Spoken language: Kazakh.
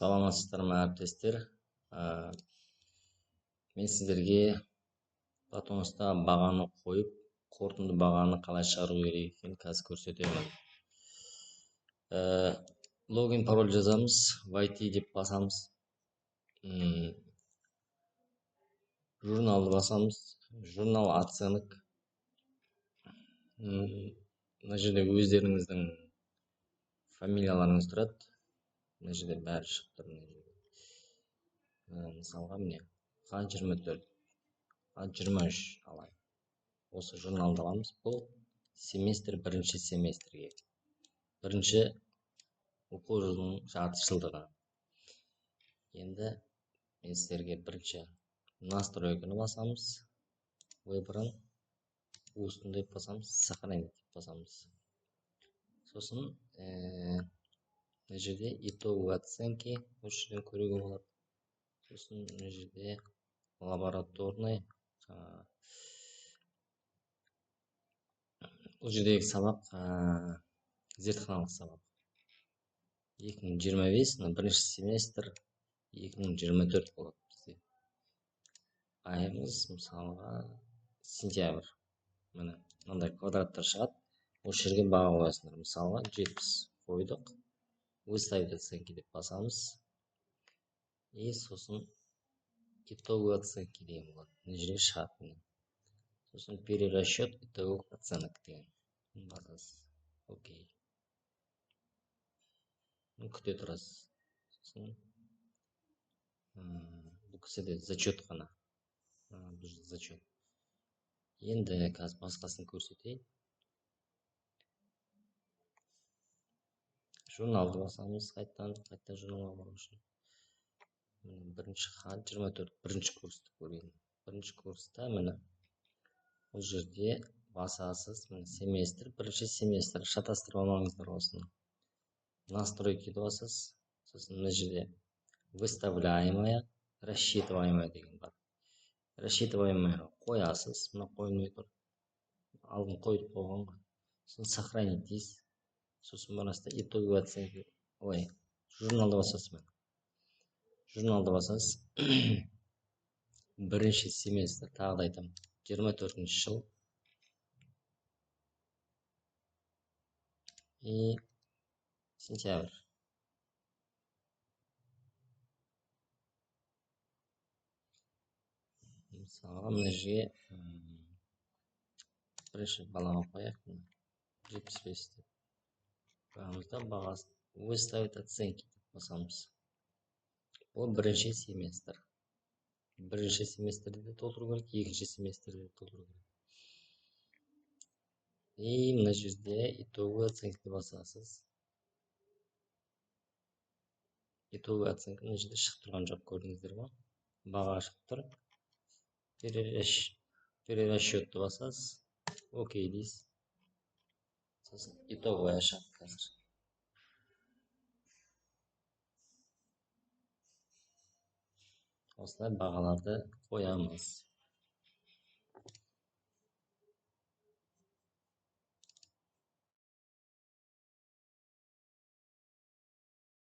Саламатсыздар ма әріптестер? Мен сіздерге Платонста бағаны қойып, қорытынды бағаны қалай шығару керек екенін қазір көрсетемін. Логин пароль жазамыз, YT деп басамыз. Журналды басамыз. Журнал оценок. Мына жерде өздеріңіздің фамилияларыңыз тұрады. Мына жерде бәрі шығып тұр. Мысалға міне қан 24, қан 23 алайық. Осы журналды аламыз. Бұл семестр, бірінші семестрге. Бірінші оқу жылының жартыжылдығы. Енді мен сіздерге бірінші настройканы басамыз. Выборын устын деп басамыз, сохранить деп басамыз. Сосын мына жерде итоговые оценки осы жерден көруге болады. Сосын мына жерде лабораторный, бұл жердегі сабақ зертханалық сабақ. 2025 бірінші семестр 2024 болады бізде. Айымыз мысалға сентябрь. Міне мынандай квадраттар шығады. Осы жерге баға қоясыңдар. Мысалға 70 қойдық. Выставить оценки деп басамыз. И сосын итоговые оценки деген болады. Мына жерге шығады. Сосын перерасчет итоговых оценок деген басасыз. Окей. Күте тұрасыз. Сосын бұл кісіде зачет қана. Бұл зачет. Енді қазір басқасын көрсетейін. Журналды басамыз, қайта журналға бару үшін. Бірінші қан 24, бірінші курсты көрейін. Бірінші курста міне бұл жерде басасыз, семестр, бірінші семестр, шатастырмаңыздар осыны. Настройки басасыз. Сосын мына жерде выставляемая, рассчитываемая деген бар. Рассчитываемая қоясыз, мына қойылмай тұр. Алдын қойып қойған ғой. Сосын сохранить дейсіз. Сосын барасызда итоговые оценки. Ой, журналды басасыз. Журналды басасыз. Бірінші семестр, тағы да айтамын, 24-ші жыл. И сентябрь. Мысалға мына жерге бірінші балаға қояйық. 75 деп. Бағамызда бағасын выставить оценки деп басамыз. Бұл бірінші семестр. Бірінші семестрде де толтыру керек, екінші семестрде де толтыру керек. И мына жерде итоговые оценки басасыз. Итоговые оценки мына жерде шығып тұрған жоқ, көрдіңіздер ме? Баға шығып тұр. Перерасчетты басасыз. Окей дейсіз. Сосын итоговая шығады қазір. Осылай бағаларды қоямыз.